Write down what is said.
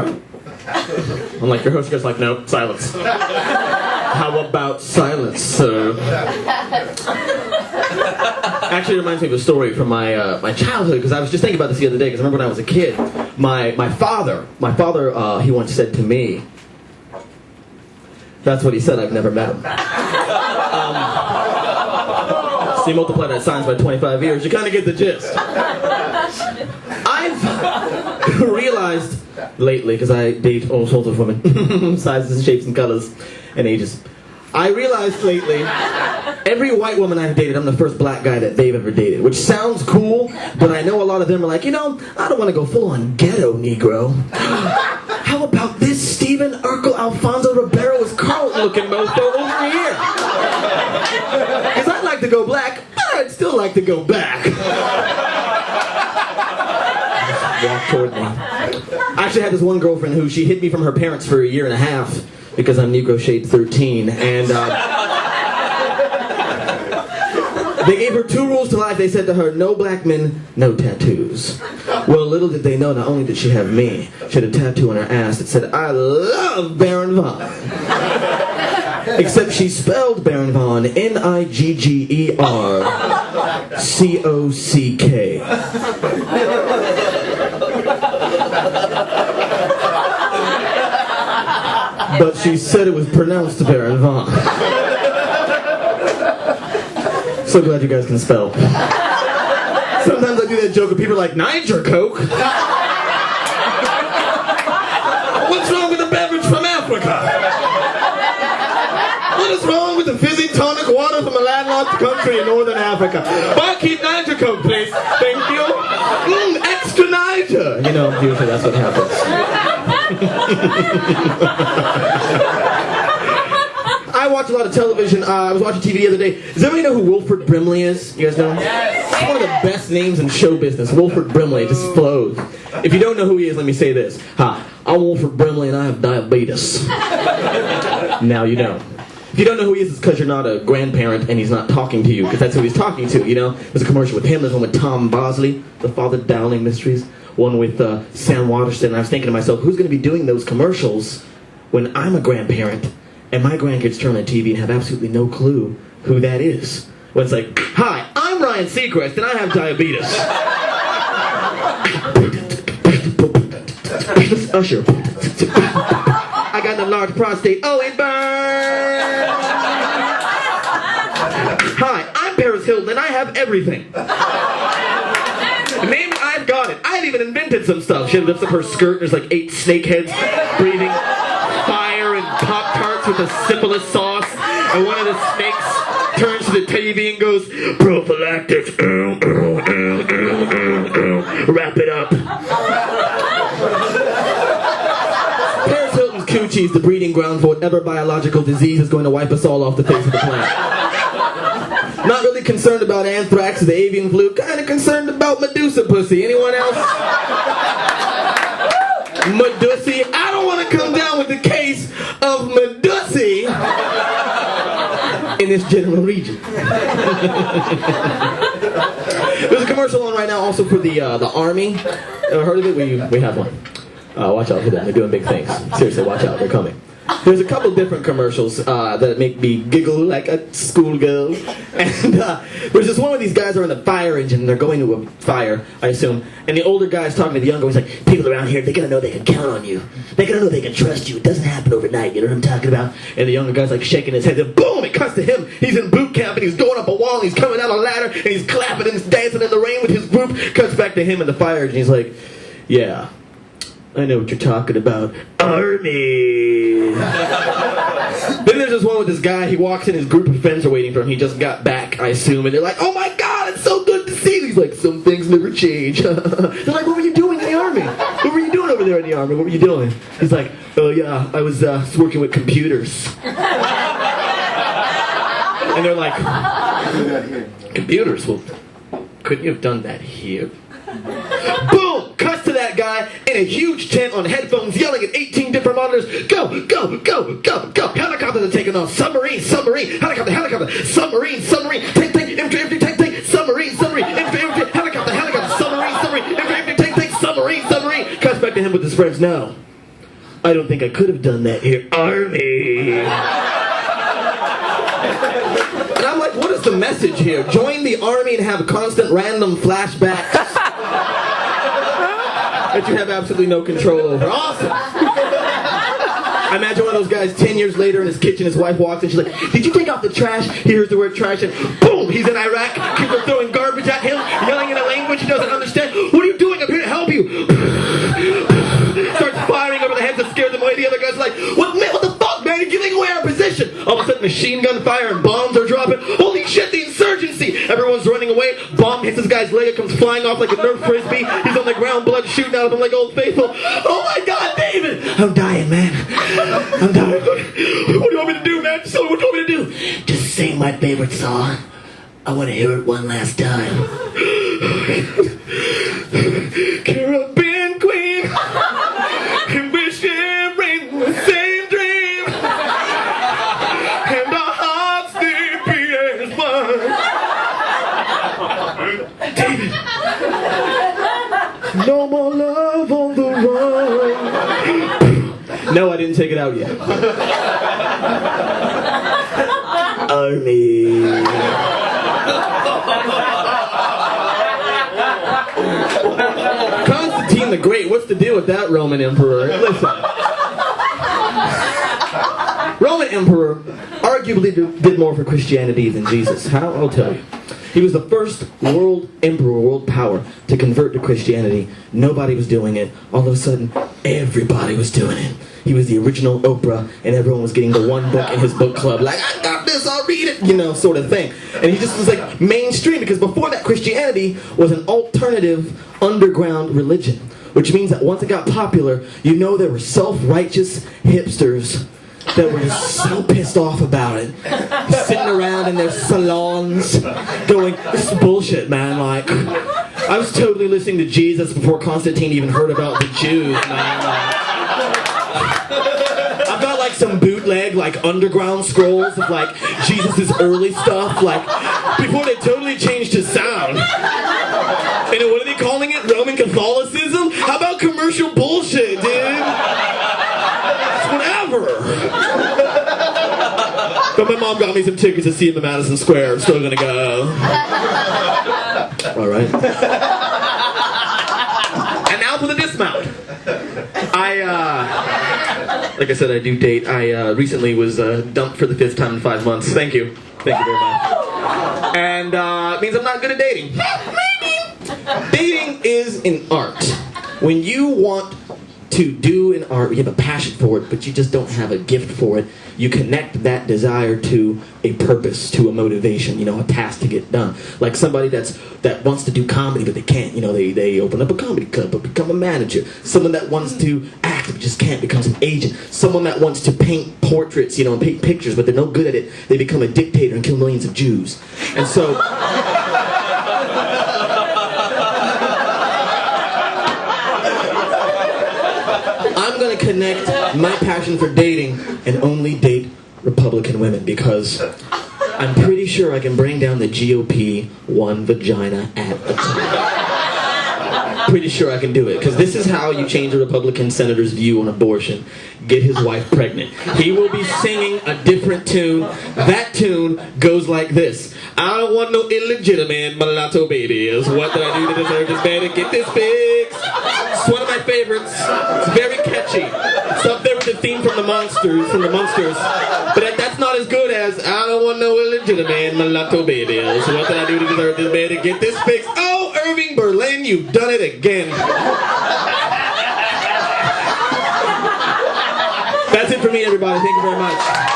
are? I'm like, your host guy's like, no, silence. How about silence, sir? Actually, it reminds me of a story from my childhood, because I was just thinking about this the other day, because I remember when I was a kid, my father, he once said to me, that's what he said, I've never met him. So you multiply that science by 25 years, you kind of get the gist. I've realized lately, because I date all sorts of women, sizes, shapes, and colors, and ages. I realized lately, every white woman I've dated, I'm the first black guy that they've ever dated, which sounds cool, but I know a lot of them are like, I don't want to go full-on ghetto Negro. How about this Stephen Urkel Alfonso Ribeiro is Carlton-looking mofo over here? Because I'd like to go black, but I'd still like to go back. Walk toward me. I actually had this one girlfriend who she hid me from her parents for a year and a half because I'm Negro Shade 13, and they gave her 2 rules to life. They said to her, no black men, no tattoos. Well, little did they know, not only did she have me, she had a tattoo on her ass that said, I love Baron Vaughn. Except she spelled Baron Vaughn Niggercock. But she said it was pronounced Baron Vaughn. So glad you guys can spell. Sometimes I do that joke and people are like, Niger Coke? What's wrong with a beverage from Africa? What is wrong with the fizzy tonic water from a landlocked country in northern Africa? Barkeep Niger Coke, please. Thank you. Extra Niger. Usually that's what happens. I watch a lot of television. I was watching TV the other day. Does everybody know who Wilford Brimley is? You guys know him? Yes. He's one of the best names in show business. Wilford Brimley just flows. If you don't know who he is, let me say this. Hi, I'm Wilford Brimley and I have diabetes. Now you know. If you don't know who he is, it's because you're not a grandparent and he's not talking to you, because that's who he's talking to, There's a commercial with him, there's one with Tom Bosley, the Father Dowling Mysteries, one with Sam Waterston, and I was thinking to myself, who's going to be doing those commercials when I'm a grandparent and my grandkids turn on the TV and have absolutely no clue who that is? When it's like, hi, I'm Ryan Seacrest and I have diabetes. Usher. I got an enlarged prostate. Oh, it burns! Hi, I'm Paris Hilton and I have everything. Name it, I've got it. I had even invented some stuff. She lifts up her skirt, there's like 8 snake heads breathing fire and Pop-Tarts with a syphilis sauce, and one of the snakes turns to the TV and goes, prophylactics, wrap it up. Paris Hilton's coochie is the breeding ground for whatever biological disease is going to wipe us all off the face of the planet. Not really concerned about anthrax or the avian flu. Kind of concerned about Medusa pussy. Anyone else? Medusa. I don't want to come down with the case of Medusa in this general region. There's a commercial on right now also for the Army. Ever heard of it? We have one. Watch out for them. They're doing big things. Seriously, watch out. They're coming. There's a couple different commercials that make me giggle like a schoolgirl. And there's this one where these guys are in a fire engine and they're going to a fire, I assume. And the older guy's talking to the younger. He's like, people around here, they're going to know they can count on you. They're going to know they can trust you. It doesn't happen overnight. You know what I'm talking about? And the younger guy's like shaking his head. Then boom, it cuts to him. He's in boot camp and he's going up a wall and he's coming down a ladder and he's clapping and he's dancing in the rain with his group. Cuts back to him in the fire engine. He's like, yeah, I know what you're talking about. Army. Then there's this one with this guy. He walks in, his group of friends are waiting for him. He just got back, I assume. And they're like, oh my God, it's so good to see you. He's like, some things never change. They're like, what were you doing in the Army? What were you doing over there in the Army? What were you doing? He's like, oh yeah, I was working with computers. And they're like, computers? Well, couldn't you have done that here? Boom! Cuts to that guy in a huge tent on headphones yelling at 18 different monitors. Go, go, go, go, go. Helicopters are taking off. Submarine, submarine. Helicopter, helicopter. Submarine, submarine. Tank, tank, infantry, tank, tank. Submarine, submarine. Infantry, helicopter, helicopter. Submarine, submarine. Infantry, tank, tank. Submarine, submarine. Cuts back to him with his friends. Now, I don't think I could have done that here, Army. And I'm like, what is the message here? Join the Army and have constant random flashbacks that you have absolutely no control over. Awesome. I imagine one of those guys 10 years later in his kitchen, his wife walks in, she's like, did you take out the trash? He hears the word trash and boom, he's in Iraq. People are throwing garbage at him, yelling in a language he doesn't understand. What are you doing? I'm here to help you. Starts firing over the heads to scare them away. The other guy's like, what the fuck, man? You're giving away our position. All of a sudden, machine gun fire and bombs are dropping. Holy shit, the insurgency. Everyone's running away. Bomb hits this guy's leg. It comes flying off like a Nerf frisbee. He's on the ground, blood shooting out of him like Old Faithful. Oh my God, David. I'm dying, man. I'm dying. What do you want me to do, man? So what do you want me to do? Just sing my favorite song. I want to hear it one last time. Caribbean Queen. And we're sharing the same dream. And our hearts they beat as one. David. No more love on the run. No, I didn't take it out yet. Army. Constantine the Great, what's the deal with that Roman emperor? Listen. Roman emperor arguably did more for Christianity than Jesus. How? I'll tell you. He was the first world emperor, world power, to convert to Christianity. Nobody was doing it. All of a sudden, everybody was doing it. He was the original Oprah, and everyone was getting the one book in his book club, like, I got this, I'll read it, you know, sort of thing. And he just was like mainstream, because before that, Christianity was an alternative underground religion, which means that once it got popular, you know there were self-righteous hipsters that were just so pissed off about it, sitting around in their salons going, this is bullshit, man. Like, I was totally listening to Jesus before Constantine even heard about the Jews, man. I've got like some bootleg, like underground scrolls of like Jesus' early stuff, like before they totally changed his sound. And what are they calling it? Roman Catholicism? How about commercial bullshit, dude? Whatever. But my mom got me some tickets to see him in Madison Square. I'm still gonna go. Alright. And now for the dismount. Like I said, I do date. I recently was dumped for the 5th time in 5 months. Thank you. Thank you very much. And it means I'm not good at dating. Maybe. Dating is an art. When you want to do an art, you have a passion for it, but you just don't have a gift for it, you connect that desire to a purpose, to a motivation, you know, a task to get done. Like somebody that wants to do comedy, but they can't, you know, they open up a comedy club, but become a manager. Someone that wants to act, but just can't, becomes an agent. Someone that wants to paint portraits, you know, and paint pictures, but they're no good at it, they become a dictator and kill millions of Jews. And so... I'm going to connect my passion for dating and only date Republican women because I'm pretty sure I can bring down the GOP one vagina at a time. Pretty sure I can do it because this is how you change a Republican senator's view on abortion. Get his wife pregnant. He will be singing a different tune. That tune goes like this. I don't want no illegitimate mulatto babies. What did I do to deserve this man to get this fixed? It's one of my favorites. It's very catchy. It's up there with the theme from the Monsters, But that's not as good as I don't want no illegitimate mulatto babies. What did I do to deserve this man to get this fixed? Oh, Irving Berlin, you've done it again. That's it for me, everybody. Thank you very much.